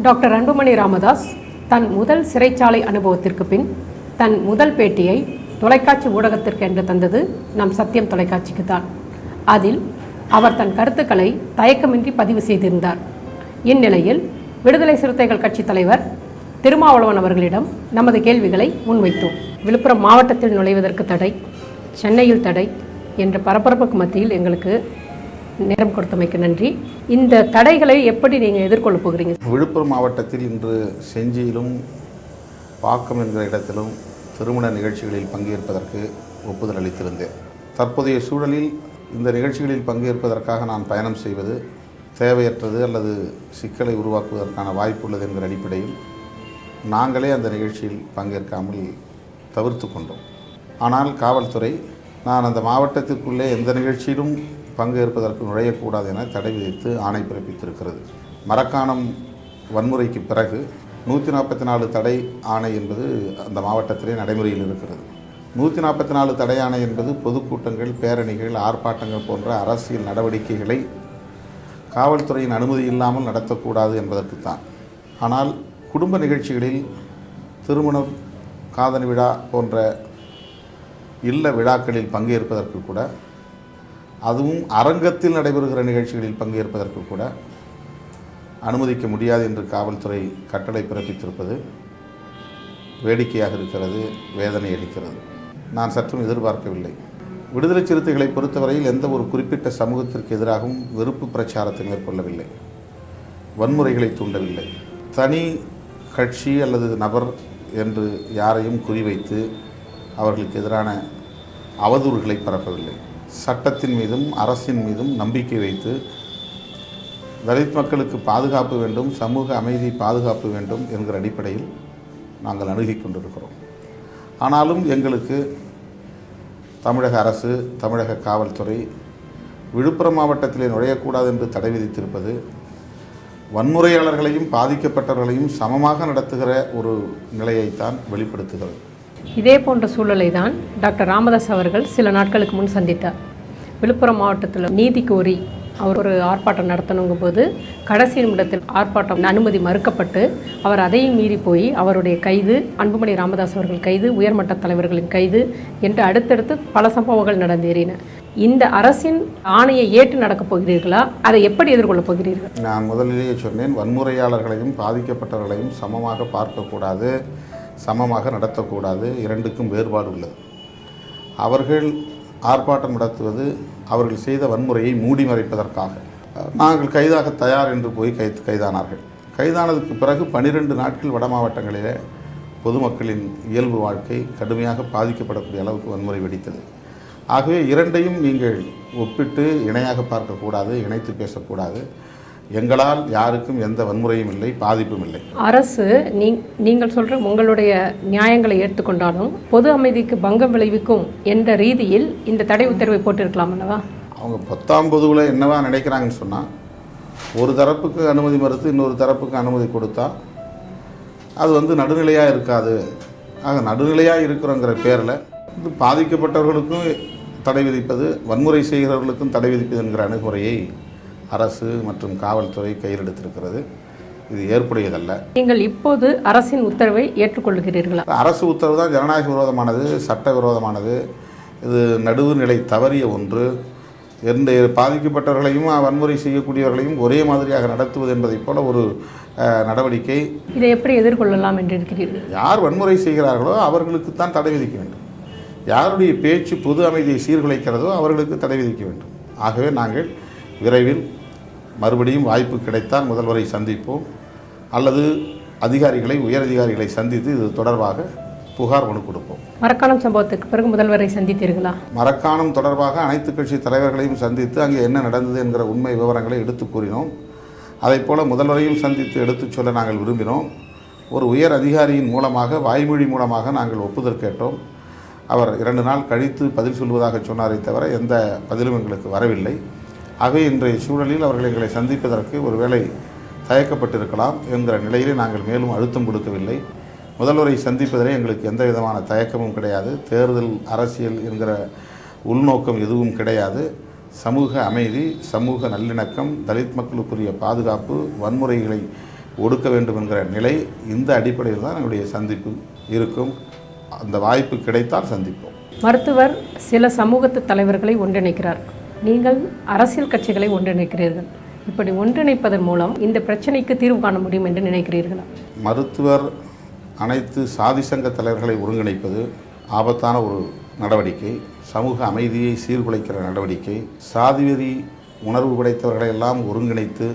Doctor Anbumani Ramadoss தன் முதல் சிறைச்சாலை அனுபவத்திற்கு பின் தன் முதல் பேட்டியை தொலைக்காட்சி ஊடகத்திற்கு என்று தந்தது நம் சத்தியம் தொலைக்காட்சிக்கு தான். அதில் அவர் தன் கருத்துக்களை தயக்கமின்றி பதிவு செய்திருந்தார். இந்நிலையில் விடுதலை சிறுத்தைகள் கட்சி தலைவர் திருமாவளவன் அவர்களிடம் நமது கேள்விகளை முன்வைத்தோம். விழுப்புரம் மாவட்டத்தில் நுழைவதற்கு தடை, சென்னையில் தடை என்ற பரபரப்புக்கு மத்தியில் எங்களுக்கு நேரம் கொடுத்தமைக்கு நன்றி. இந்த தடைகளை எப்படி நீங்கள் எதிர்கொள்ள போகிறீங்க? விழுப்புரம் மாவட்டத்தில் இன்று செஞ்சியிலும் பாக்கம் என்கிற இடத்திலும் திருமண நிகழ்ச்சிகளில் பங்கேற்பதற்கு ஒப்புதல் அளித்திருந்தேன். தற்போதைய சூழலில் இந்த நிகழ்ச்சிகளில் பங்கேற்பதற்காக நான் பயணம் செய்வது தேவையற்றது அல்லது சிக்கலை உருவாக்குவதற்கான வாய்ப்பு உள்ளது என்கிற அடிப்படையில் நாங்களே அந்த நிகழ்ச்சியில் பங்கேற்காமல் தவிர்த்து கொண்டோம். ஆனால் காவல்துறை நான் அந்த மாவட்டத்திற்குள்ளே எந்த நிகழ்ச்சியிலும் பங்கேற்பதற்கு நுழையக்கூடாது என தடை விதித்து ஆணை பிறப்பித்திருக்கிறது. மரக்காணம் வன்முறைக்கு பிறகு 144 தடை ஆணை என்பது அந்த மாவட்டத்திலே நடைமுறையில் இருக்கிறது. 144 தடை ஆணை என்பது பொதுக்கூட்டங்கள், பேரணிகள், ஆர்ப்பாட்டங்கள் போன்ற அரசியல் நடவடிக்கைகளை காவல்துறையின் அனுமதி இல்லாமல் நடத்தக்கூடாது என்பதற்குத்தான். ஆனால் குடும்ப நிகழ்ச்சிகளில், திருமணம், காதணி விழா போன்ற இல்ல விழாக்களில் பங்கேற்பதற்கு கூட, அதுவும் அரங்கத்தில் நடைபெறுகிற நிகழ்ச்சிகளில் பங்கேற்பதற்கு கூட அனுமதிக்க முடியாது என்று காவல்துறை கட்டளை பிறப்பித்திருப்பது வேடிக்கையாக இருக்கிறது, வேதனை அளிக்கிறது. நான் சற்றும் எதிர்பார்க்கவில்லை. விடுதலை சிறுத்தைகளை பொறுத்தவரையில் எந்த ஒரு குறிப்பிட்ட சமூகத்திற்கு எதிராகவும் வெறுப்பு பிரச்சாரத்தை மேற்கொள்ளவில்லை, வன்முறைகளை தூண்டவில்லை, தனி கட்சி அல்லது நபர் என்று யாரையும் குறிவைத்து அவர்களுக்கு எதிரான அவதூறுகளை பரப்பவில்லை. சட்டத்தின் மீதும் அரசின் மீதும் நம்பிக்கை வைத்து தலித் மக்களுக்கு பாதுகாப்பு வேண்டும், சமூக அமைதி பாதுகாப்பு வேண்டும் என்கிற அடிப்படையில் நாங்கள் அணுகிக் கொண்டிருக்கிறோம். ஆனாலும் எங்களுக்கு தமிழக அரசு, தமிழக காவல்துறை விழுப்புரம் மாவட்டத்திலே நுழையக்கூடாது என்று தடை விதித்திருப்பது வன்முறையாளர்களையும் பாதிக்கப்பட்டவர்களையும் சமமாக நடத்துகிற ஒரு நிலையைத்தான் வெளிப்படுத்துகிறது. இதே போன்ற சூழலை தான் டாக்டர் ராமதாஸ் அவர்கள் சில நாட்களுக்கு முன் சந்தித்தார். விழுப்புரம் மாவட்டத்தில் நீதி கோரி அவர் ஒரு ஆர்ப்பாட்டம் நடத்தணுங்கும் போது கடைசி நிமிடத்தில் ஆர்ப்பாட்டம் அனுமதி மறுக்கப்பட்டு அவர் அதையும் மீறி போய் அவருடைய கைது, அன்புமணி ராமதாஸ் அவர்கள் கைது, உயர்மட்ட தலைவர்களின் கைது என்று அடுத்தடுத்து பல சம்பவங்கள் நடந்தேறின. இந்த அரசின் ஆணையை ஏற்று நடக்கப் போகிறீர்களா? அதை எப்படி எதிர்கொள்ளப் போகிறீர்கள்? நான் முதலிலேயே சொன்னேன், வன்முறையாளர்களையும் பாதிக்கப்பட்டவர்களையும் சமமாக பார்க்கக்கூடாது, சமமாக நடத்தக்கூடாது. இரண்டுக்கும் வேறுபாடு உள்ளது. அவர்கள் ஆர்ப்பாட்டம் நடத்துவது அவர்கள் செய்த வன்முறையை மூடி மறைப்பதற்காக. நாங்கள் கைதாக தயார் என்று போய் கைதானார்கள். கைதானதுக்கு பிறகு 12 நாட்கள் வட மாவட்டங்களிலே பொதுமக்களின் இயல்பு வாழ்க்கை கடுமையாக பாதிக்கப்படக்கூடிய அளவுக்கு வன்முறை வெடித்தது. ஆகவே இரண்டையும் நீங்கள் ஒப்பிட்டு இணையாக பார்க்கக்கூடாது, இணைத்து பேசக்கூடாது. எங்களால் யாருக்கும் எந்த வன்முறையும் இல்லை, பாதிப்பும் இல்லை. அரசு நீங்கள் சொல்கிற உங்களுடைய நியாயங்களை ஏற்றுக்கொண்டாலும் பொது அமைதிக்கு பங்கம் விளைவிக்கும் என்ற ரீதியில் இந்த தடை உத்தரவை போட்டிருக்கலாம் அல்லவா? அவங்க 10ஆம் பொதுவில் என்னவா நினைக்கிறாங்கன்னு சொன்னால், ஒரு தரப்புக்கு அனுமதி மறுத்து இன்னொரு தரப்புக்கு அனுமதி கொடுத்தா அது நடுநிலையாக இருக்காது. ஆக நடுநிலையாக இருக்கிறோங்கிற பேரில் இது பாதிக்கப்பட்டவர்களுக்கும் தடை விதிப்பது, வன்முறை செய்கிறவர்களுக்கும் தடை விதிப்பது என்கிற அணுகுமுறையை அரசு மற்றும் காவல்துறை கையில் எடுத்திருக்கிறது. இது ஏற்புடையதல்ல. நீங்கள் இப்போது அரசின் உத்தரவை ஏற்றுக்கொள்கிறீர்களா? அரசு உத்தரவு தான் ஜனநாயக விரோதமானது, சட்ட விரோதமானது. இது நடுவுநிலை தவறிய ஒன்று. எந்த பாதிக்கப்பட்டவர்களையும் வன்முறை செய்யக்கூடியவர்களையும் ஒரே மாதிரியாக நடத்துவது என்பதைப் போல ஒரு நடவடிக்கை. இதை எப்படி எதிர்கொள்ளலாம் என்று இருக்கிறீர்கள்? யார் வன்முறை செய்கிறார்களோ அவர்களுக்குத்தான் தடை விதிக்க வேண்டும். யாருடைய பேச்சு பொது அமைதியை சீர்குலைக்கிறதோ அவர்களுக்கு தடை விதிக்க வேண்டும். ஆகவே நாங்கள் விரைவில் மறுபடியும் வாய்ப்பு கிடைத்தால் முதல்வரை சந்திப்போம், அல்லது அதிகாரிகளை, உயர் அதிகாரிகளை சந்தித்து இது தொடர்பாக புகார் மனு கொடுப்போம். மரக்காணம் சம்பவத்துக்கு பிறகு முதல்வரை சந்தித்தீர்களா? மரக்காணம் தொடர்பாக அனைத்து கட்சி தலைவர்களையும் சந்தித்து அங்கே என்ன நடந்தது என்கிற உண்மை விவரங்களை எடுத்து கூறினோம். அதைப்போல முதல்வரையும் சந்தித்து எடுத்துச் சொல்ல நாங்கள் விரும்பினோம். ஒரு உயர் அதிகாரியின் மூலமாக, வாய்மொழி மூலமாக நாங்கள் ஒப்புதல் கேட்டோம். அவர் 2 நாள் கழித்து பதில் சொல்வதாக சொன்னாரே தவிர எந்த பதிலும் எங்களுக்கு வரவில்லை. ஆகவே இன்றைய சூழலில் அவர்கள் எங்களை சந்திப்பதற்கு ஒருவேளை தயக்கப்பட்டிருக்கலாம் என்கிற நிலையிலே நாங்கள் மேலும் அழுத்தம் கொடுக்கவில்லை. முதல்வரை சந்திப்பதிலே எங்களுக்கு எந்த விதமான தயக்கமும் கிடையாது. தேர்தல் அரசியல் என்கிற உள்நோக்கம் எதுவும் கிடையாது. சமூக அமைதி, சமூக நல்லிணக்கம், தலித் மக்களுக்குரிய பாதுகாப்பு, வன்முறைகளை ஒடுக்க வேண்டும் என்கிற நிலை, இந்த அடிப்படையில் தான் என்னுடைய சந்திப்பு இருக்கும். அந்த வாய்ப்பு கிடைத்தால் சந்திப்போம். மருத்துவர் சில சமூகத்து தலைவர்களை ஒன்றிணைக்கிறார், நீங்கள் அரசியல் கட்சிகளை ஒன்றிணைக்கிறீர்கள். இப்படி ஒன்றிணைப்பதன் மூலம் இந்த பிரச்சனைக்கு தீர்வு காண முடியும் என்று நினைக்கிறீர்களா? மருத்துவர் அனைத்து சாதி சங்க தலைவர்களை ஒருங்கிணைப்பது ஆபத்தான ஒரு நடவடிக்கை, சமூக அமைதியை சீர்குலைக்கிற நடவடிக்கை. சாதிவெறி உணர்வு படைத்தவர்களை எல்லாம் ஒருங்கிணைத்து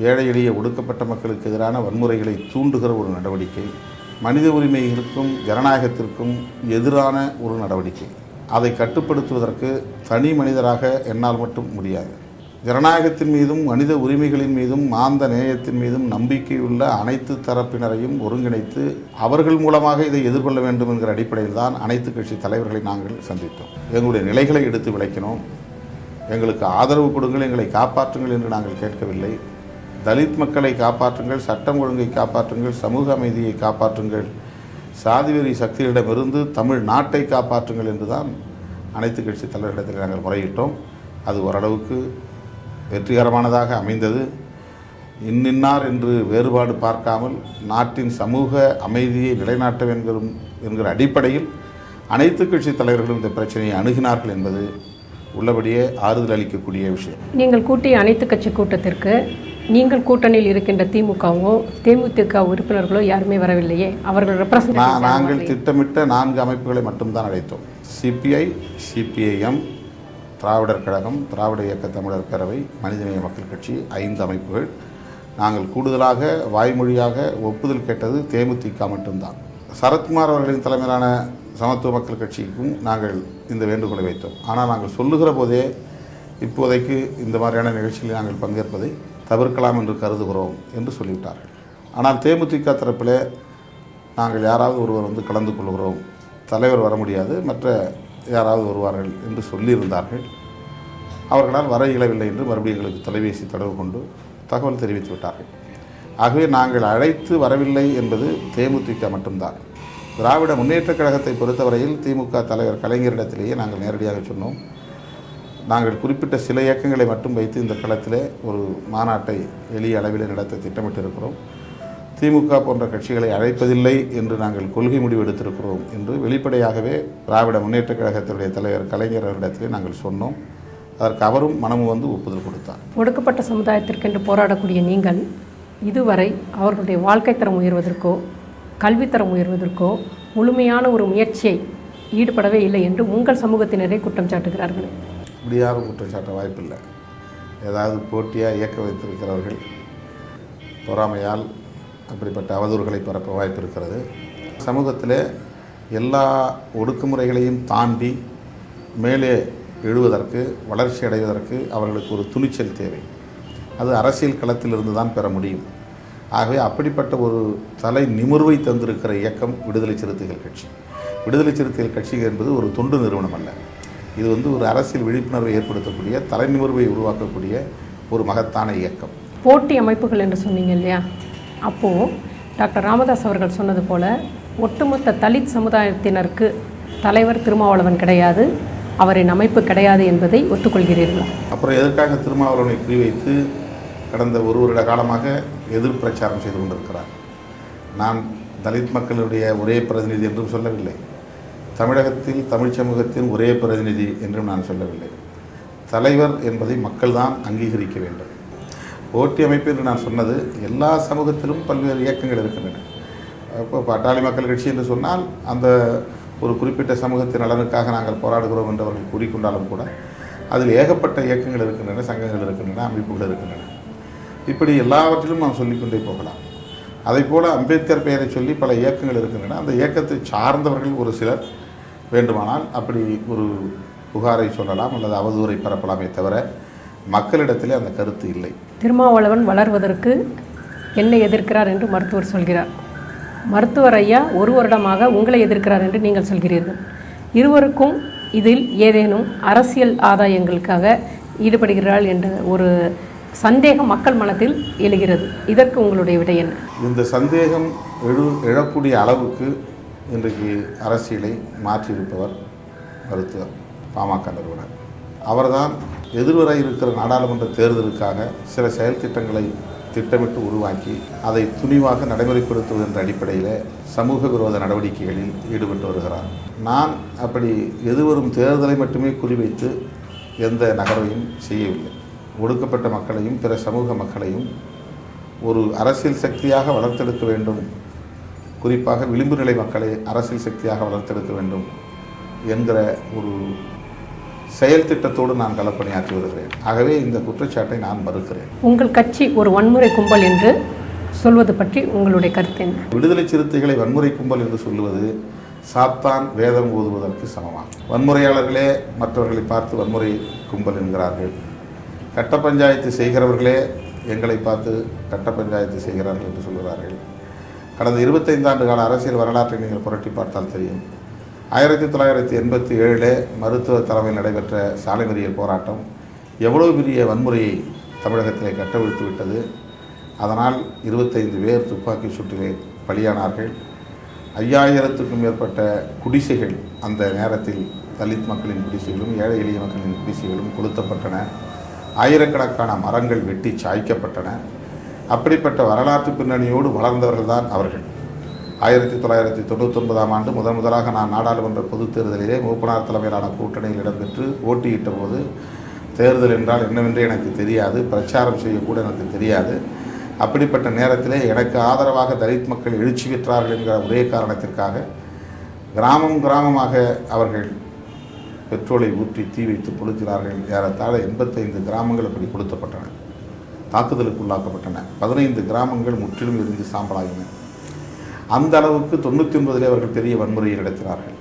ஏழை எளிய ஒடுக்கப்பட்ட மக்களுக்கு எதிரான வன்முறைகளை தூண்டுகிற ஒரு நடவடிக்கை, மனித உரிமைகளுக்கும் ஜனநாயகத்திற்கும் எதிரான ஒரு நடவடிக்கை. அதை கட்டுப்படுத்துவதற்கு தனி மனிதராக என்னால் மட்டும் முடியாது. ஜனநாயகத்தின் மீதும் மனித உரிமைகளின் மீதும் மாந்த நேயத்தின் மீதும் நம்பிக்கையுள்ள அனைத்து தரப்பினரையும் ஒருங்கிணைத்து அவர்கள் மூலமாக இதை எதிர்கொள்ள வேண்டும் என்கிற அடிப்படையில் தான் அனைத்து கட்சி தலைவர்களை நாங்கள் சந்தித்தோம். எங்களுடைய நிலைகளை எடுத்து விளக்கினோம். எங்களுக்கு ஆதரவு கொடுங்கள், எங்களை காப்பாற்றுங்கள் என்று நாங்கள் கேட்கவில்லை. தலித் மக்களை காப்பாற்றுங்கள், சட்டம் ஒழுங்கை காப்பாற்றுங்கள், சமூக அமைதியை காப்பாற்றுங்கள், சாதிவெறி சக்திகளிடமிருந்து தமிழ் நாட்டை காப்பாற்றுங்கள் என்று தான் அனைத்து கட்சி தலைவரிடத்தில் நாங்கள் முறையிட்டோம். அது ஓரளவுக்கு வெற்றிகரமானதாக அமைந்தது. இன்னின்னார் என்று வேறுபாடு பார்க்காமல் நாட்டின் சமூக அமைதியை நிலைநாட்ட வேண்டும் என்கிற அடிப்படையில் அனைத்து கட்சி தலைவர்களும் இந்த பிரச்சனையை அணுகினார்கள் என்பது உள்ளபடியே ஆறுதல் அளிக்கக்கூடிய விஷயம். நீங்கள் கூட்டிய அனைத்து கட்சி கூட்டத்திற்கு நீங்கள் கூட்டணியில் இருக்கின்ற திமுகவோ தேமுதிக உறுப்பினர்களோ யாருமே வரவில்லையே? அவர்கள் ரெப்ரசன்டேட்டிவ் நாங்கள் திட்டமிட்ட 4 அமைப்புகளை மட்டும்தான் அழைத்தோம். சிபிஐ, சிபிஐஎம், திராவிடர் கழகம், திராவிட இயக்க தமிழர் பேரவை, மனிதநேய மக்கள் கட்சி, 5 அமைப்புகள். நாங்கள் கூடுதலாக வாய்மொழியாக ஒப்புதல் கேட்டது தேமுதிக மட்டும்தான். சரத்குமார் அவர்களின் தலைமையிலான சமத்துவ மக்கள் கட்சிக்கும் நாங்கள் இந்த வேண்டுகோளை வைத்தோம். ஆனால் நாங்கள் சொல்லுகிற போதே இப்போதைக்கு இந்த மாதிரியான நிகழ்ச்சிகளில் நாங்கள் பங்கேற்பதை தவிர்க்கலாம் என்று கருதுகிறோம் என்று சொல்லிவிட்டார்கள். ஆனால் தேமுதிக தரப்பில் நாங்கள் யாராவது ஒருவர் கலந்து கொள்கிறோம், தலைவர் வர முடியாது, மற்ற யாராவது வருவார்கள் என்று சொல்லியிருந்தார்கள். அவர்களால் வர இயலவில்லை என்று மறுபடியும் எங்களுக்கு தொலைபேசி தொடர்பு கொண்டு தகவல் தெரிவித்து விட்டார்கள். ஆகவே நாங்கள் அழைத்து வரவில்லை என்பது தேமுதிக மட்டும்தான். திராவிட முன்னேற்றக் கழகத்தை பொறுத்தவரையில் திமுக தலைவர் கலைஞரிடத்திலேயே நாங்கள் நேரடியாக சொன்னோம், நாங்கள் குறிப்பிட்ட சில இயக்கங்களை மட்டும் வைத்து இந்த களத்தில் ஒரு மாநாட்டை எளிய அளவில் நடத்த திட்டமிட்டிருக்கிறோம். திமுக போன்ற கட்சிகளை அழைப்பதில்லை என்று நாங்கள் கொள்கை முடிவு எடுத்திருக்கிறோம் என்று வெளிப்படையாகவே திராவிட முன்னேற்றக் கழகத்தினுடைய தலைவர் கலைஞர் அவரிடத்திலே நாங்கள் சொன்னோம். அதற்கு அவரும் மனமும் ஒப்புதல் கொடுத்தார். ஒடுக்கப்பட்ட சமுதாயத்திற்கென்று போராடக்கூடிய நீங்கள் இதுவரை அவர்களுடைய வாழ்க்கை தரம் உயர்வதற்கோ கல்வித்தரம் உயர்வதற்கோ முழுமையான ஒரு முயற்சியை ஈடுபடவே இல்லை என்று உங்கள் சமூகத்தினரை குற்றம் சாட்டுகிறார்கள். இப்படி யாரும் குற்றம் சாட்ட வாய்ப்பில்லை. ஏதாவது போட்டியாக இயக்க வைத்திருக்கிறவர்கள் பொறாமையால் அப்படிப்பட்ட அவதூறுகளை பரப்ப வாய்ப்பு இருக்கிறது. சமூகத்தில் எல்லா ஒடுக்குமுறைகளையும் தாண்டி மேலே எழுவதற்கு, வளர்ச்சி அடைவதற்கு அவர்களுக்கு ஒரு துணிச்சல் தேவை. அது அரசியல் களத்திலிருந்து தான் பெற முடியும். ஆகவே அப்படிப்பட்ட ஒரு தலை நிமிர்வை தந்திருக்கிற இயக்கம் விடுதலை சிறுத்தைகள் கட்சி. விடுதலை சிறுத்தைகள் கட்சி என்பது ஒரு தொண்டு நிறுவனம் அல்ல. இது ஒரு அரசியல் விழிப்புணர்வை ஏற்படுத்தக்கூடிய, தலை நிமிர்வை உருவாக்கக்கூடிய ஒரு மகத்தான இயக்கம். போட்டி அமைப்புகள் என்று சொன்னீங்க இல்லையா? அப்போது டாக்டர் ராமதாஸ் அவர்கள் சொன்னது போல் ஒட்டுமொத்த தலித் சமுதாயத்தினருக்கு தலைவர் திருமாவளவன் கிடையாது, அவரின் அமைப்பு கிடையாது என்பதை ஒத்துக்கொள்கிறீர்களா? அப்புறம் எதற்காக திருமாவளவனை குறிவைத்து கடந்த 1 வருட காலமாக எதிர் பிரச்சாரம் செய்து கொண்டிருக்கிறார்? நான் தலித் மக்களுடைய ஒரே பிரதிநிதி என்றும் சொல்லவில்லை, தமிழகத்தில் தமிழ் சமூகத்தின் ஒரே பிரதிநிதி என்றும் நான் சொல்லவில்லை. தலைவர் என்பதை மக்கள் தான் அங்கீகரிக்க வேண்டும். போட்டி அமைப்பு என்று நான் சொன்னது, எல்லா சமூகத்திலும் பல்வேறு இயக்கங்கள் இருக்கின்றன. இப்போ பாட்டாளி மக்கள் கட்சி என்று சொன்னால் அந்த ஒரு குறிப்பிட்ட சமூகத்தின் நலனுக்காக நாங்கள் போராடுகிறோம் என்று அவர்கள் கூறிக்கொண்டாலும் கூட அதில் ஏகப்பட்ட இயக்கங்கள் இருக்கின்றன, சங்கங்கள் இருக்கின்றன, அமைப்புகள் இருக்கின்றன. இப்படி எல்லாவற்றிலும் நாம் சொல்லிக்கொண்டே போகலாம். அதை போல அம்பேத்கர் பெயரை சொல்லி பல இயக்கங்கள் இருக்கின்றன. அந்த இயக்கத்தை சார்ந்தவர்கள் ஒரு சிலர் வேண்டுமானால் அப்படி ஒரு புகாரை சொல்லலாம் அல்லது அவதூறை பரப்பலாமே தவிர மக்களிடத்திலே அந்த கருத்து இல்லை. திருமாவளவன் வளர்வதற்கு என்னை எதிர்க்கிறார் என்று மருத்துவர் சொல்கிறார். மருத்துவர் ஐயா 1 வருடமாக உங்களை எதிர்க்கிறார் என்று நீங்கள் சொல்கிறீர்கள். இருவருக்கும் இதில் ஏதேனும் அரசியல் ஆதாயங்களுக்காக ஈடுபடுகிறார்கள் என்ற ஒரு சந்தேகம் மக்கள் மனத்தில் எழுகிறது. இதற்கு உங்களுடைய விடை என்ன? இந்த சந்தேகம் எழக்கூடிய அளவுக்கு இன்றைக்கு அரசியலை மாற்றியிருப்பவர் மருத்துவர் பாமக நிறுவனர். அவர்தான் எதிர்வர இருக்கிற நாடாளுமன்ற தேர்தலுக்காக சில செயல் திட்டங்களை திட்டமிட்டு உருவாக்கி அதை துணிவாக நடைமுறைப்படுத்துவது என்ற அடிப்படையில் சமூக விரோத நடவடிக்கைகளில் ஈடுபட்டு வருகிறார். நான் அப்படி எதிர்வரும் தேர்தலை மட்டுமே குறிவைத்து எந்த நகர்வையும் செய்யவில்லை. ஒடுக்கப்பட்ட மக்களையும் பிற சமூக மக்களையும் ஒரு அரசியல் சக்தியாக வளர்த்தெடுக்க வேண்டும், குறிப்பாக விளிம்பு நிலை மக்களை அரசியல் சக்தியாக வளர்த்தெடுக்க வேண்டும் என்கிற ஒரு செயல் திட்டத்தோடு நான் களப்பணியாற்றி வருகிறேன். ஆகவே இந்த குற்றச்சாட்டை நான் மறுக்கிறேன். உங்கள் கட்சி ஒரு வன்முறை கும்பல் என்று சொல்வது பற்றி உங்களுடைய கருத்து என்ன? விடுதலை சிறுத்தைகளை வன்முறை கும்பல் என்று சொல்லுவது சாத்தான் வேதம் ஓதுவதற்கு சமமாகும். வன்முறையாளர்களே மற்றவர்களை பார்த்து வன்முறை கும்பல் என்கிறார்கள். கட்ட பஞ்சாயத்து செய்கிறவர்களே எங்களை பார்த்து கட்ட பஞ்சாயத்து செய்கிறார்கள் என்று சொல்கிறார்கள். கடந்த 25 ஆண்டு கால அரசியல் வரலாற்றை நீங்கள் புரட்டி பார்த்தால் தெரியும். 1987 மருத்துவ தலைமையில் நடைபெற்ற சாலை மறியல் போராட்டம் எவ்வளவு பெரிய வன்முறையை தமிழகத்திலே கட்டவிழ்த்து விட்டது. அதனால் 25 பேர் துப்பாக்கி சூட்டிலே பலியானார்கள். 5000க்கும் மேற்பட்ட குடிசைகள் அந்த நேரத்தில் தலித் மக்களின் குடிசைகளும் ஏழை எளிய மக்களின் குடிசைகளும் கொளுத்தப்பட்டன. ஆயிரக்கணக்கான மரங்கள் வெட்டி சாய்க்கப்பட்டன. அப்படிப்பட்ட வரலாற்று பின்னணியோடு வளர்ந்தவர்கள்தான் அவர்கள். 1999ஆம் ஆண்டு முதலாக நான் நாடாளுமன்ற பொதுத் தேர்தலிலே மூப்பனார் தலைமையிலான கூட்டணியில் இடம்பெற்று போட்டியிட்ட போது தேர்தல் என்றால் என்னவென்று எனக்கு தெரியாது, பிரச்சாரம் செய்யக்கூட எனக்கு தெரியாது. அப்படிப்பட்ட நேரத்திலே எனக்கு ஆதரவாக தலித் மக்கள் எழுச்சி பெற்றார்கள் என்கிற ஒரே காரணத்திற்காக கிராமமாக அவர்கள் பெட்ரோலை ஊற்றி தீ வைத்து கொளுத்தினார்கள். ஏறத்தாழ 85 கிராமங்கள் அப்படி கொளுத்தப்பட்டன, தாக்குதலுக்கு உள்ளாக்கப்பட்டன. 15 கிராமங்கள் முற்றிலும் எரிந்து சாம்பலாயின. அந்த அளவுக்கு 99 அவர்கள் பெரிய வன்முறையை நடத்தினார்கள்.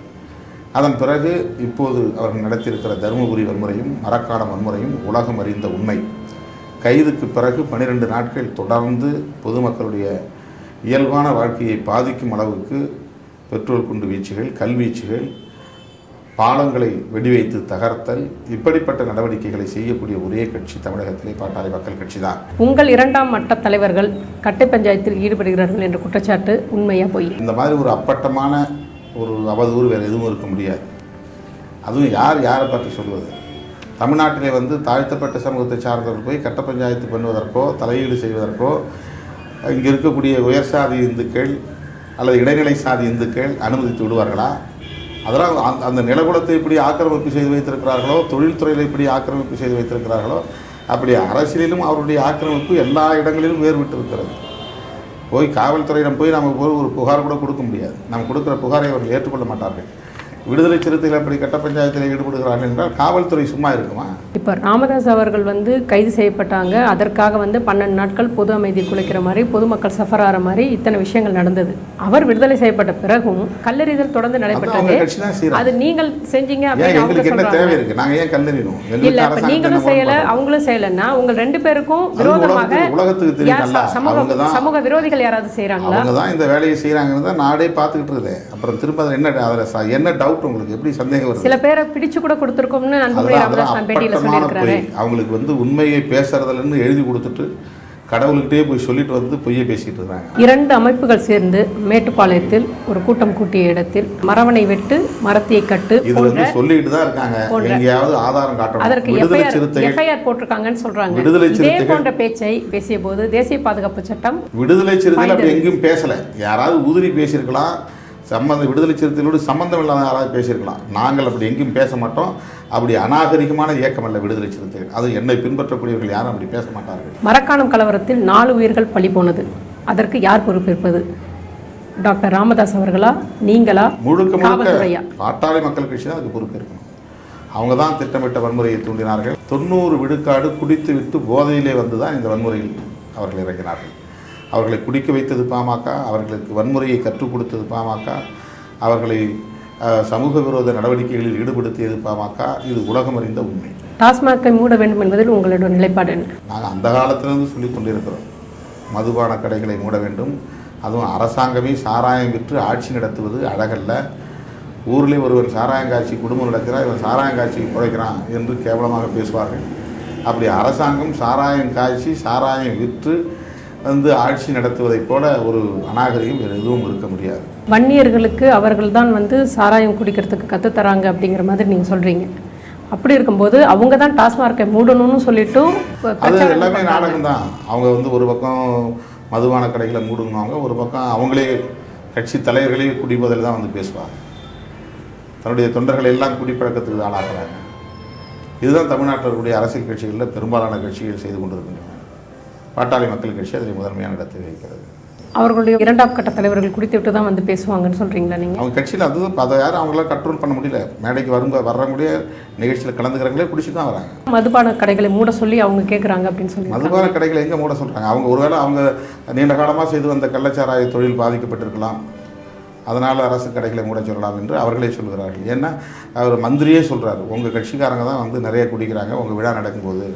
அதன் பிறகு இப்போது அவர்கள் நடத்தியிருக்கிற தருமபுரி வன்முறையும் மரக்காணம் வன்முறையும் உலகம் அறிந்த உண்மை. கைதுக்கு பிறகு 12 நாட்கள் தொடர்ந்து பொதுமக்களுடைய இயல்பான வாழ்க்கையை பாதிக்கும் அளவுக்கு பெட்ரோல் குண்டு வீச்சுகள், கல்வீச்சுகள், பாலங்களை வெடிவைத்து தகர்த்தல், இப்படிப்பட்ட நடவடிக்கைகளை செய்யக்கூடிய ஒரே கட்சி தமிழகத்திலே பாட்டாளி மக்கள் கட்சி தான். உங்கள் 2ஆம் மட்ட தலைவர்கள் கட்டை பஞ்சாயத்தில் ஈடுபடுகிறார்கள் என்ற குற்றச்சாட்டு உண்மையா போய்? இந்த மாதிரி ஒரு அப்பட்டமான ஒரு அவதூறு வேறு எதுவும் இருக்க முடியாது. அதுவும் யாரை பற்றி சொல்வது? தமிழ்நாட்டிலே தாழ்த்தப்பட்ட சமூகத்தை சார்ந்தவர்கள் போய் கட்ட பஞ்சாயத்து பண்ணுவதற்கோ தலையீடு செய்வதற்கோ இங்கே இருக்கக்கூடிய உயர் சாதி இந்துக்கள் அல்லது இடைநிலை சாதி இந்துக்கள் அனுமதித்து விடுவார்களா? அதெல்லாம் அந்த நிலகுலத்தை இப்படி ஆக்கிரமிப்பு செய்து வைத்திருக்கிறார்களோ, தொழில்துறையில் இப்படி ஆக்கிரமிப்பு செய்து வைத்திருக்கிறார்களோ, அப்படி அரசியலிலும் அவருடைய ஆக்கிரமிப்பு எல்லா இடங்களிலும் வேறுபட்டு இருக்கிறது. போய் காவல்துறையிடம் போய் நம்ம போய் ஒரு புகார் கூட கொடுக்க முடியாது. நம்ம கொடுக்குற புகாரை அவர்கள் ஏற்றுக்கொள்ள மாட்டார்கள். விடுதலை சிறுத்தைகள் அப்படி கட்ட பஞ்சாயத்தில் ஈடுபடுகிறார்கள் என்றால் காவல்துறை சும்மா இருக்குமா? இப்போ ராமதாஸ் அவர்கள் கைது செய்யப்பட்டாங்க. அதற்காக 12 நாட்கள் பொது அமைதி குலைக்கிற மாதிரி, பொதுமக்கள் சஃபர் ஆகிற மாதிரி இத்தனை விஷயங்கள் நடந்தது. அவர் விடுதலை செய்யப்பட்ட பிறகும் கல்லெறிதல் தொடர்ந்து நடைபெற்றது. அது நீங்கள் செஞ்சீங்க அப்படின்னு என்ன தேவை இருக்கு? நாங்க ஏன் கல்லெறியணும்? இல்ல, இப்ப நீங்களும் செய்யல அவங்களும் செய்யலன்னா உங்க 2 பேருக்கும் விரோதமாக உலகத்துக்கு தெரியும். சமூக விரோதிகள் யாராவது செய்யறாங்களா? அவங்க தான் இந்த வேலையை செய்யறாங்கன்னு நாடே பார்த்துக்கிட்டு இருக்குது. அப்புறம் திரும்ப என்ன டவுட் உங்களுக்கு? எப்படி சந்தேகம் வருது? சில பேரை பிடிச்சு கூட கொடுத்திருக்கோம்னு அன்புமணி ராமதாஸ் பேட்டியில சொல்லியிருக்காரு. அவங்களுக்கு உண்மையை பேசுறதுலன்னு எழுதி கொடுத்துட்டு கடவுள்கிட்டே போய் சொல்லிட்டு பொய்யை பேசிட்டு இருக்காங்க. 2 அமைப்புகள் சேர்ந்து மேட்டுப்பாளையத்தில் ஒரு கூட்டம் கூட்டிய இடத்தில் மரவனை வெட்டு, மரத்தியை கட்டு சொல்லிட்டு தான் இருக்காங்க. எங்கேயாவது ஆதாரம் காட்டணும். அதற்கு எஃப்ஐஆர் போட்டிருக்காங்கன்னு சொல்றாங்க. இதே போன்ற பேச்சை பேசிய போது தேசிய பாதுகாப்பு சட்டம் விடுதலை சிறுத்தைகள் அப்படி எங்கேயும் பேசல. யாராவது உதிரி பேசியிருக்கலாம், விடுதலை சிறுத்தைகளோடு சம்பந்தம் இல்லாத யாராவது பேசியிருக்கலாம். நாங்கள் அப்படி எங்கேயும் பேச மாட்டோம். அப்படி அநாகரிகமான இயக்கம் அல்ல விடுதலை சிறுத்தைகள். அது என்னை பின்பற்றக்கூடியவர்கள் யாரும் அப்படி பேச மாட்டார்கள். மரக்காணம் கலவரத்தில் 4 உயிர்கள் பலி போனது. அதற்கு யார் பொறுப்பேற்பது? டாக்டர் ராமதாஸ் அவர்களா, நீங்களா, முழுக்க பாட்டாளி மக்கள் கட்சி தான் அதுக்கு பொறுப்பேற்கணும். அவங்க தான் திட்டமிட்ட வன்முறையை தூண்டினார்கள். 90 விழுக்காடு குடித்து விட்டு போதையிலே வந்துதான் இந்த வன்முறையில் அவர்கள் இறங்கினார்கள். அவர்களை குடிக்க வைத்தது பாமக, அவர்களுக்கு வன்முறையை கற்றுக் கொடுத்தது பாமக, அவர்களை சமூக விரோத நடவடிக்கைகளில் ஈடுபடுத்தியது பாமக. இது உலகம் அறிந்த உண்மை. டாஸ்மாகை மூட வேண்டும் என்பதில் உங்களோட நிலைப்பாடு என்ன? நாங்கள் அந்த காலத்திலிருந்து சொல்லிக் கொண்டிருக்கிறோம். மதுபான கடைகளை மூட வேண்டும். அதுவும் அரசாங்கமே சாராயம் விற்று ஆட்சி நடத்துவது அழகல்ல. ஊரிலே ஒருவன் சாராயங்காட்சி குடும்பம் நடக்கிறான், இவன் சாராயங்காட்சி குறைக்கிறான் என்று கேவலமாக பேசுவார்கள். அப்படி அரசாங்கம் சாராயம் காய்ச்சி சாராயம் விற்று ஆட்சி நடத்துவதைப் போல ஒரு அநாகரிகம் வேறு எதுவும் இருக்க முடியாது. வன்னியர்களுக்கு அவர்கள் தான் சாராயம் குடிக்கிறதுக்கு கற்றுத்தராங்க அப்படிங்கிற மாதிரி நீங்கள் சொல்கிறீங்க. அப்படி இருக்கும்போது அவங்க தான் டாஸ்மார்க்கை மூடணும்னு சொல்லிட்டு அது எல்லாமே நாடகம் தான். அவங்க வந்து ஒரு பக்கம் மதுபான கடைகளை மூடுங்குவாங்க, ஒரு பக்கம் அவங்களே கட்சி தலைவர்களே குடிபோதையில் தான் வந்து பேசுவாங்க. தன்னுடைய தொண்டர்களை எல்லாம் குடிப்பழக்கத்துக்கு ஆளாக்குறாங்க. இதுதான் தமிழ்நாட்டில் இருக்கக்கூடிய அரசியல் கட்சிகளில் பெரும்பாலான கட்சிகள் செய்து கொண்டிருக்கின்றன. பாட்டாளி மக்கள் கட்சி அதில் முதன்மையான இடத்தை வைக்கிறது. அவர்களுடைய இரண்டாம் கட்ட தலைவர்கள் குடித்துவிட்டு தான் வந்து பேசுவாங்கன்னு சொல்கிறீங்களா நீங்கள்? அவங்க கட்சியில் அதை யாரும் அவங்களால கண்ட்ரோல் பண்ண முடியல. மேடைக்கு வர்றக்கூடிய நிகழ்ச்சியில் கலந்துக்கிறவங்களே குடிச்சு தான் வராங்க. மதுபான கடைகளை மூட சொல்லி அவங்க கேட்குறாங்க அப்படின்னு சொல்லி. மதுபான கடைகளை எங்கே மூட சொல்கிறாங்க? அவங்க ஒருவேளை அவங்க நீண்ட காலமாக செய்து வந்த கள்ளச்சாராய தொழில் பாதிக்கப்பட்டிருக்கலாம், அதனால் அரசு கடைகளை மூட சொல்லலாம் என்று அவர்களே சொல்கிறார்கள். ஏன்னா அவர் மந்திரியே சொல்கிறார், உங்கள் கட்சிக்காரங்க தான் வந்து நிறைய குடிக்கிறாங்க உங்கள் விழா நடக்கும்போது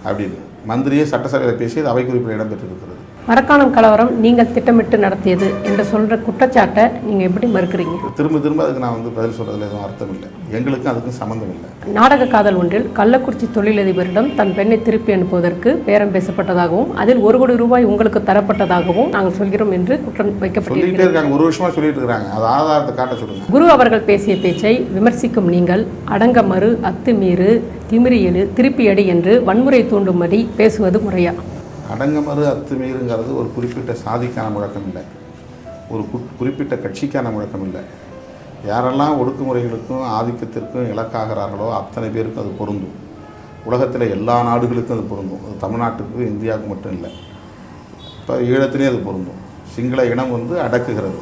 அப்படின்னு. மந்திரியே சட்டசபையில் பேசி அவை குறிப்பில் இடம்பெற்றிருக்கிறது. மரக்காணம் கலவரம் நீங்கள் திட்டமிட்டு நடத்தியது என்று சொல்கிற குற்றச்சாட்டை நீங்கள் எப்படி மறுக்கிறீங்க? திரும்ப திரும்ப அதுக்கு நான் வந்து பதில் சொல்கிறதுல எதுவும் அர்த்தம் இல்லை. எங்களுக்கும் அதுக்கும் சம்மந்தம் இல்லை. நாடக காதல் ஒன்றில் கள்ளக்குறிச்சி தொழிலதிபரிடம் தன் பெண்ணை திருப்பி அனுப்புவதற்கு பேரம் பேசப்பட்டதாகவும் அதில் 1 கோடி ரூபாய் உங்களுக்கு தரப்பட்டதாகவும் நாங்கள் சொல்கிறோம் என்று குற்றம் வைக்கப்பட்டிருக்கிறது. இருக்காங்க, ஒரு வருஷமாக சொல்லிட்டு இருக்காங்க. அது ஆதாரத்தை காட்ட சொல்லுங்க. குரு அவர்கள் பேசிய பேச்சை விமர்சிக்கும் நீங்கள் அடங்க மறு, அத்துமீறு, திமிரியலு, திருப்பியடி என்று வன்முறை தூண்டும்படி பேசுவது முறையா? அடங்கமறு அத்துமீறுங்கிறது ஒரு குறிப்பிட்ட சாதிக்கான முழக்கம் இல்லை, ஒரு குறிப்பிட்ட கட்சிக்கான முழக்கம் இல்லை. யாரெல்லாம் ஒடுக்குமுறைகளுக்கும் ஆதிக்கத்திற்கும் இலக்காகிறார்களோ அத்தனை பேருக்கும் அது பொருந்தும். உலகத்தில் எல்லா நாடுகளுக்கும் அது பொருந்தும். அது தமிழ்நாட்டுக்கு இந்தியாவுக்கு மட்டும் இல்லை. இப்போ ஈழத்திலே அது பொருந்தும். சிங்கள இனம் வந்து அடக்குகிறது,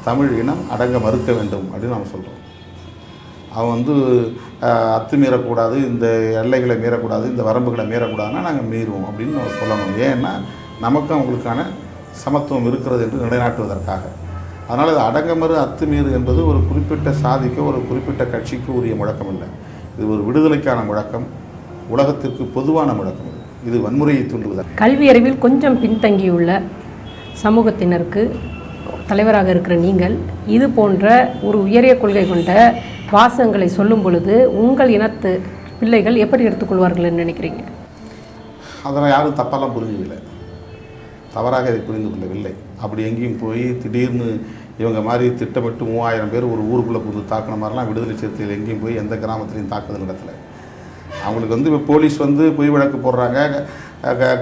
தமிழ் இனம் அடங்க மறுக்க வேண்டும் அப்படின்னு நம்ம சொல்கிறோம். அவன் வந்து அத்துமீறக்கூடாது, இந்த எல்லைகளை மீறக்கூடாது, இந்த வரம்புகளை மீறக்கூடாதுன்னா நாங்கள் மீறுவோம் அப்படின்னு நம்ம சொல்லணும். ஏன்னா நமக்கும் அவங்களுக்கான சமத்துவம் இருக்கிறது என்று நிலைநாட்டுவதற்காக. அதனால் இது அடங்கமறு அத்துமீறு என்பது ஒரு குறிப்பிட்ட சாதிக்கோ ஒரு குறிப்பிட்ட கட்சிக்கோ உரிய முழக்கம் இல்லை. இது ஒரு விடுதலைக்கான முழக்கம், உலகத்திற்கு பொதுவான முழக்கம். இது வன்முறையை தூண்டுவதற்கு. கல்வி அறிவில் கொஞ்சம் பின்தங்கியுள்ள சமூகத்தினருக்கு தலைவராக இருக்கிற நீங்கள் இது போன்ற ஒரு உயரிய கொள்கை கொண்ட வாசகங்களை சொல்லும் பொழுது உங்கள் இனத்து பிள்ளைகள் எப்படி எடுத்துக்கொள்வார்கள் என்று நினைக்கிறீங்க? அதனால் யாரும் தப்பெல்லாம் புரிஞ்சுக்கல, தவறாக இதை புரிந்து கொள்ளவில்லை. அப்படி எங்கேயும் போய் திடீர்னு இவங்க மாதிரி திட்டமிட்டு 3000 பேர் ஒரு ஊருக்குள்ளே புது தாக்குன மாதிரிலாம் விடுதலை சிறுத்தைகள் எங்கேயும் போய் எந்த கிராமத்துலையும் தாக்குதல் நடத்தலை. அவங்களுக்கு வந்து இப்போ போலீஸ் வந்து பொய் வழக்கு போடுறாங்க,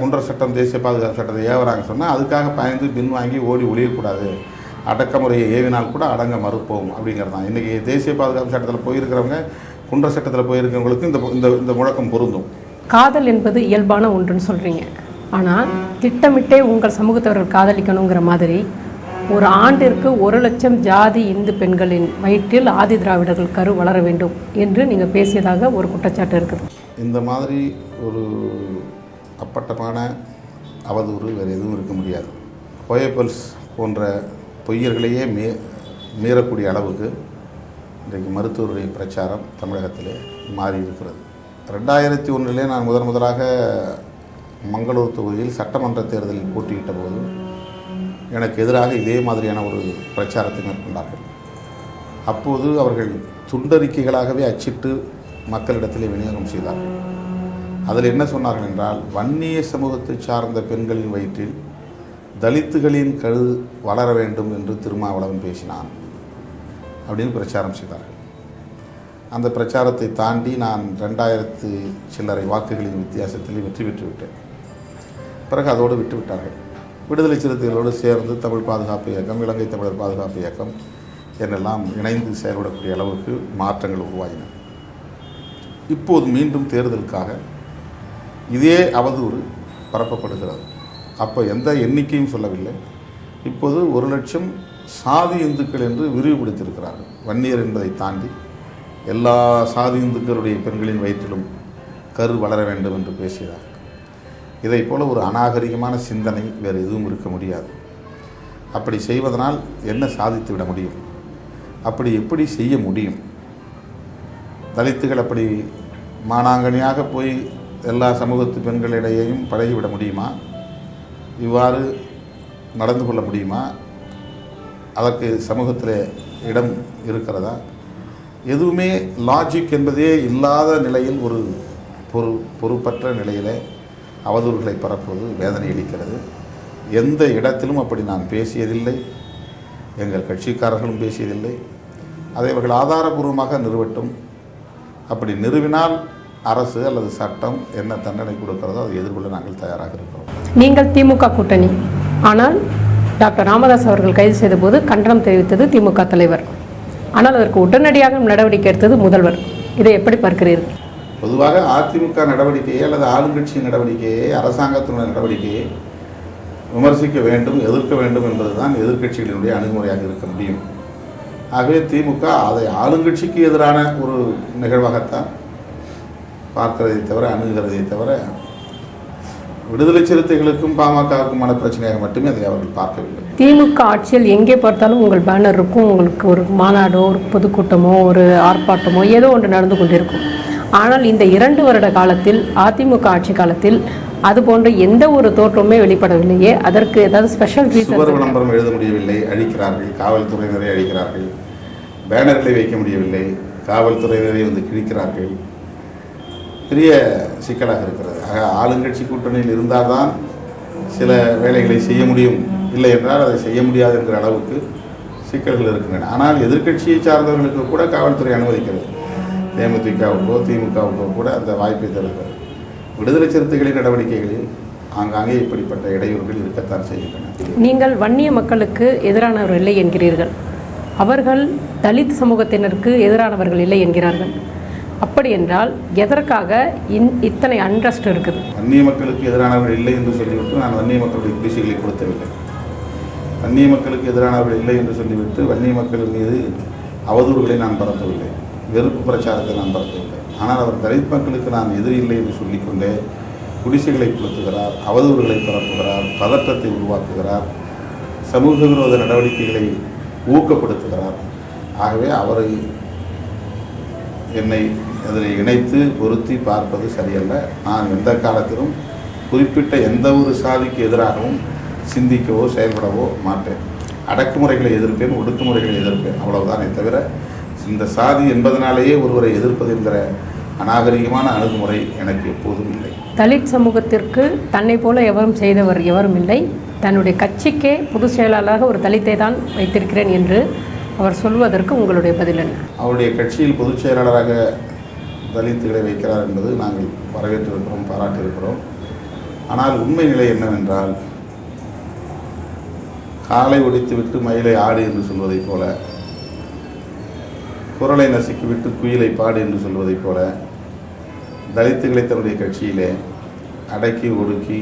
குண்டர் சட்டம் தேசிய பாதுகாப்பு சட்டத்தை ஏவுறாங்க சொன்னால் அதுக்காக பயந்து பின்வாங்கி ஓடி ஒழியக்கூடாது, அடக்குமுறையை ஏவினால் கூட அடங்க மறுப்போம் அப்படிங்கிறது தான். இன்றைக்கி தேசிய பாதுகாப்பு சட்டத்தில் போயிருக்கிறவங்க குண்டர் சட்டத்தில் போயிருக்கிறவங்களுக்கு இந்த இந்த முழக்கம் பொருந்தும். காதல் என்பது இயல்பான ஒன்றுன்னு சொல்கிறீங்க, ஆனால் திட்டமிட்டே உங்கள் சமூகத்தவர்கள் காதலிக்கணுங்கிற மாதிரி ஒரு ஆண்டிற்கு 1 லட்சம் ஜாதி இந்து பெண்களின் வயிற்றில் ஆதி திராவிடர்கள் கரு வளர வேண்டும் என்று நீங்கள் பேசியதாக ஒரு குற்றச்சாட்டு இருக்குது. இந்த மாதிரி ஒரு அப்பட்டமான அவதூறு வேறு எதுவும் இருக்க முடியாது. போயபல்ஸ் போன்ற பொய்யர்களையே மீறக்கூடிய அளவுக்கு இன்றைக்கு மருத்துவருடைய பிரச்சாரம் தமிழகத்திலே மாறி இருக்கிறது. 2001 நான் முதலாக மங்களூர் தொகுதியில் சட்டமன்ற தேர்தலில் போட்டியிட்ட போது எனக்கு எதிராக இதே மாதிரியான ஒரு பிரச்சாரத்தை மேற்கொண்டார்கள். அப்போது அவர்கள் துண்டறிக்கைகளாகவே அச்சிட்டு மக்களிடத்திலே விநியோகம் செய்தார்கள். அதில் என்ன சொன்னார்கள் என்றால், வன்னிய சமூகத்தை சார்ந்த பெண்களின் வயிற்றில் தலித்துகளின் கரு வளர வேண்டும் என்று திருமாவளவன் பேசினான் அப்படின்னு பிரச்சாரம் செய்தார்கள். அந்த பிரச்சாரத்தை தாண்டி நான் 2000 சில்லறை வாக்குகளின் வித்தியாசத்தில் வெற்றி பெற்று விட்டேன். பிறகு அதோடு விட்டுவிட்டார்கள். விடுதலை சிறுத்தைகளோடு சேர்ந்து தமிழ் பாதுகாப்பு இயக்கம், இலங்கை தமிழர் பாதுகாப்பு இயக்கம் என்னெல்லாம் இணைந்து செயல்படக்கூடிய அளவுக்கு மாற்றங்கள் உருவாகின. இப்போது மீண்டும் தேர்தலுக்காக இதே அவதூறு பரப்பப்படுகிறது. அப்போ எந்த எண்ணிக்கையும் சொல்லவில்லை. இப்போது 1 லட்சம் சாதி இந்துக்கள் என்று விரிவுபடுத்தியிருக்கிறார்கள். வன்னியர் என்பதை தாண்டி எல்லா சாதி இந்துக்களுடைய பெண்களின் வயிற்றிலும் கரு வளர வேண்டும் என்று பேசுகிறார்கள். இதை போல ஒரு அநாகரிகமான சிந்தனை வேறு எதுவும் இருக்க முடியாது. அப்படி செய்வதனால் என்ன சாதித்து விட முடியும்? அப்படி எப்படி செய்ய முடியும்? தலித்துகள் அப்படி மானாங்கனியாக போய் எல்லா சமூகத்து பெண்களிடையேயும் பழகிவிட முடியுமா? இவ்வாறு நடந்து கொள்ள முடியுமா? அதற்கு சமூகத்தில் இடம் இருக்கிறதா? எதுவுமே லாஜிக் என்பதே இல்லாத நிலையில் ஒரு பொறுப்பற்ற நிலையில் அவதூறுகளை பரப்புவது வேதனை அளிக்கிறது. எந்த இடத்திலும் அப்படி நான் பேசியதில்லை, எங்கள் கட்சிக்காரர்களும் பேசியதில்லை. அதை அவர்கள் ஆதாரபூர்வமாக நிறுவட்டும். அப்படி நிறுவினால் அரசு அல்லது சட்டம் என்ன தண்டனை கொடுக்கிறதோ அதை எதிர்கொள்ள நாங்கள் தயாராக இருக்கிறோம். நீங்கள் திமுக கூட்டணி, ஆனால் டாக்டர் ராமதாஸ் அவர்கள் கைது செய்த போது கண்டனம் தெரிவித்தது திமுக தலைவர், ஆனால் அதற்கு உடனடியாக நடவடிக்கை எடுத்தது முதல்வர். இதை எப்படி பார்க்கிறீர்கள்? பொதுவாக அதிமுக நடவடிக்கையை அல்லது ஆளுங்கட்சியின் நடவடிக்கையை, அரசாங்கத்தினுடைய நடவடிக்கையை விமர்சிக்க வேண்டும், எதிர்க்க வேண்டும் என்பதுதான் எதிர்க்கட்சிகளினுடைய அணுகுமுறையாக இருக்க முடியும். ஆகவே திமுக அதை ஆளுங்கட்சிக்கு எதிரான ஒரு நிகழ்வாகத்தான் பார்க்கிறதை தவிர, அணுகுகிறதை தவிர, விடுதலை சிறுத்தைகளுக்கும் பாமகவுக்குமான பிரச்சனையாக மட்டுமே அதை அவர்கள் பார்க்கவில்லை. திமுக ஆட்சியில் எங்கே பார்த்தாலும் உங்கள் பேனர் இருக்கும், உங்களுக்கு ஒரு மாநாடோ ஒரு பொதுக்கூட்டமோ ஒரு ஆர்ப்பாட்டமோ ஏதோ ஒன்று நடந்து கொண்டிருக்கும். ஆனால் இந்த 2 வருட காலத்தில், அதிமுக ஆட்சி காலத்தில் அது போன்ற எந்த ஒரு தோற்றமே வெளிப்படவில்லையே. அதற்கு ஏதாவது ஸ்பெஷல் ரீசன்? சுவர் விளம்பரம் எழுத முடியவில்லை, அழிக்கிறார்கள். காவல்துறையினரை அழிக்கிறார்கள். பேனர்களை வைக்க முடியவில்லை, காவல்துறையினரை வந்து கிழிக்கிறார்கள். பெரிய சிக்கலாக இருக்கிறது. ஆக ஆளுங்கட்சி கூட்டணியில் இருந்தால் தான் சில வேலைகளை செய்ய முடியும், இல்லை என்றால் அதை செய்ய முடியாது என்கிற அளவுக்கு சிக்கல்கள் இருக்கின்றன. ஆனால் எதிர்க்கட்சியை சார்ந்தவர்களுக்கு கூட காவல்துறை அனுமதிக்கிறது. தேமுதிகவுக்கோ திமுகவுக்கோ கூட அந்த வாய்ப்பை தருகிறது. விடுதலை சிறுத்தைகளின் நடவடிக்கைகளில் ஆங்காங்கே இப்படிப்பட்ட இடையூறுகள் இருக்கத்தான் செய்கின்றன. நீங்கள் வன்னிய மக்களுக்கு எதிரானவர்கள் இல்லை என்கிறீர்கள், அவர்கள் தலித் சமூகத்தினருக்கு எதிரானவர்கள் இல்லை என்கிறார்கள். அப்படி என்றால் எதற்காக இத்தனை அன்ட்ரஸ்ட் இருக்குது? வன்னிய மக்களுக்கு எதிரானவர்கள் இல்லை என்று சொல்லிவிட்டு நான் வன்னிய மக்களுடைய குடிசைகளை கொடுத்தவில்லை. வன்னிய மக்களுக்கு எதிரானவர்கள் இல்லை என்று சொல்லிவிட்டு வன்னிய மக்கள் மீது அவதூறுகளை நான் பரப்பவில்லை, வெறுப்பு பிரச்சாரத்தை நான் பரப்பவில்லை. ஆனால் அவர் தலித் மக்களுக்கு நான் எதிரி இல்லை என்று சொல்லிக்கொண்டே குடிசைகளை கொளுத்துகிறார், அவதூறுகளை பரப்புகிறார், பதற்றத்தை உருவாக்குகிறார், சமூக விரோத நடவடிக்கைகளை ஊக்கப்படுத்துகிறார். ஆகவே அவரை என்னை அதில் இணைத்து பொருத்தி பார்ப்பது சரியல்ல. நான் எந்த காலத்திலும் குறிப்பிட்ட எந்த ஒரு சாதிக்கு எதிராகவும் சிந்திக்கவோ செயல்படவோ மாட்டேன். அடக்குமுறைகளை எதிர்ப்பேன், ஒடுக்குமுறைகளை எதிர்ப்பேன், அவ்வளவுதானே தவிர இந்த சாதி என்பதனாலேயே ஒருவரை எதிர்ப்பது என்கிற அநாகரிகமான அணுகுமுறை எனக்கு எப்போதும் இல்லை. தலித் சமூகத்திற்கு தன்னை போல எவரும் செய்தவர் எவரும் இல்லை. தன்னுடைய கட்சிக்கே பொதுச் செயலாளராக ஒரு தலித்தை தான் வைத்திருக்கிறேன் என்று அவர் சொல்வதற்கு உங்களுடைய பதில் என்ன? அவருடைய கட்சியில் பொதுச் செயலாளராக தலித்துகளை வைக்கிறார் என்பது நாங்கள் வரவேற்றிருக்கிறோம், பாராட்டியிருக்கிறோம். ஆனால் உண்மை நிலை என்னவென்றால், காலை ஒடித்துவிட்டு மயிலை ஆடு என்று சொல்வதைப் போல, குரலை நசுக்கிவிட்டு குயிலை பாடு என்று சொல்வதைப் போல, தலித்துகளை தன்னுடைய கட்சியிலே அடக்கி ஒடுக்கி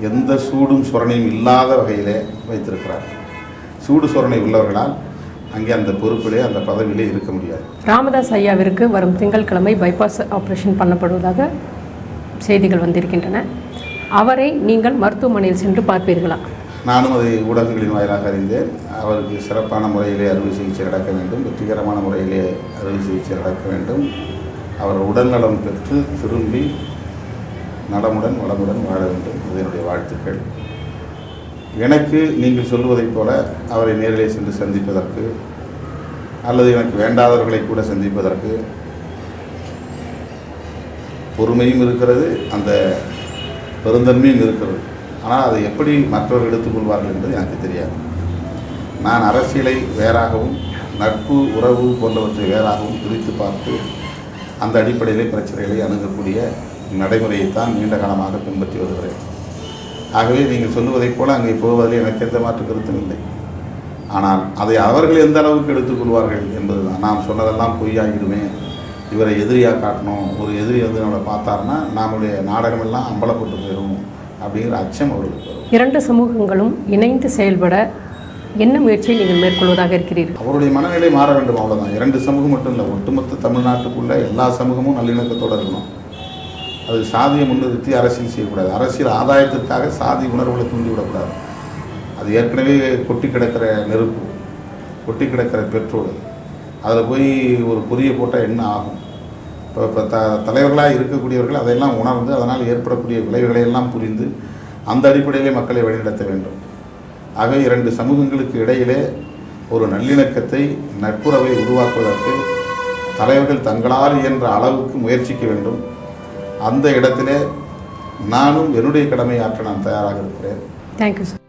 எந்த சூடும் சுரணையும் இல்லாத வகையிலே வைத்திருக்கிறார். சூடு சுரணை உள்ளவர்களால் அங்கே அந்த பொறுப்பிலே அந்த பதவியிலே இருக்க முடியாது. ராமதாஸ் ஐயாவிற்கு வரும் திங்கட்கிழமை பைபாஸ் ஆபரேஷன் பண்ணப்படுவதாக செய்திகள் வந்திருக்கின்றன. அவரை நீங்கள் மருத்துவமனையில் சென்று பார்ப்பீர்களா? நானும் அதை ஊடகங்களின் வாயிலாக அறிந்தேன். அவருக்கு சிறப்பான முறையிலே அறுவை சிகிச்சை நடக்க வேண்டும், வெற்றிகரமான முறையிலே அறுவை சிகிச்சை நடக்க வேண்டும். அவர் உடல்நலம் பெற்று திரும்பி நலமுடன் வளமுடன் வாழ வேண்டும். இது என்னுடைய வாழ்த்துக்கள். எனக்கு நீங்கள் சொல்வதைப் போல அவரை நேரிலே சென்று சந்திப்பதற்கு அல்லது எனக்கு வேண்டாதவர்களை கூட சந்திப்பதற்கு பொறுமையும் இருக்கிறது, அந்த பெருந்தன்மையும் இருக்கிறது. ஆனால் அதை எப்படி மற்றவர்கள் எடுத்துக்கொள்வார்கள் என்பது எனக்கு தெரியாது. நான் அரசியலை வேறாகவும் நட்பு உறவு போன்றவற்றை வேறாகவும் பிரித்து பார்த்து அந்த அடிப்படையிலே பிரச்சனைகளை அணுகக்கூடிய நடைமுறையைத்தான் நீண்ட காலமாக பின்பற்றி வருகிறேன். ஆகவே நீங்கள் சொல்லுவதைப் போல அங்கே போவதில் எனக்கு எந்த மாற்று கருத்தும் இல்லை. ஆனால் அதை அவர்கள் எந்த அளவுக்கு எடுத்துக்கொள்வார்கள் என்பது தான். நாம் சொன்னதெல்லாம் பொய்யாகிடுமே, இவரை எதிரியாக காட்டணும், ஒரு எதிரி வந்து நம்மளை பார்த்தாருன்னா நம்முடைய நாடகமெல்லாம் அம்பலப்பட்டு போயிடும் அப்படிங்கிற அச்சம் அவர்களுக்கு வரும். 2 சமூகங்களும் இணைந்து செயல்பட என்ன முயற்சியை நீங்கள் மேற்கொள்வதாக இருக்கிறீர்கள்? அவருடைய மனநிலை மாற வேண்டும், அவ்வளோதான். 2 சமூகம் மட்டும் இல்லை, ஒட்டுமொத்த தமிழ்நாட்டுக்குள்ள எல்லா சமூகமும் நல்லிணக்கத்தோடு இருக்கணும். அது சாதியை முன்னிறுத்தி அரசியல் செய்யக்கூடாது. அரசியல் ஆதாயத்திற்காக சாதி உணர்வுகளை தூண்டிவிடக்கூடாது. அது ஏற்கனவே கொட்டி கிடக்கிற நெருப்பு, கொட்டி கிடக்கிற பெட்ரோல், அதில் போய் ஒரு பொரிய போட்டால் என்ன ஆகும்? இப்போ தலைவர்களாக இருக்கக்கூடியவர்கள் அதையெல்லாம் உணர்ந்து அதனால் ஏற்படக்கூடிய விளைவுகளை எல்லாம் புரிந்து அந்த அடிப்படையிலே மக்களை வழிநடத்த வேண்டும். ஆகவே 2 சமூகங்களுக்கு இடையிலே ஒரு நல்லிணக்கத்தை, நட்புறவை உருவாக்குவதற்கு தலைவர்கள் தங்களால் இயன்ற அளவுக்கு முயற்சிக்க வேண்டும். அந்த இடத்திலே நானும் என்னுடைய கடமையாற்ற நான் தயாராக இருக்கிறேன். Thank you sir.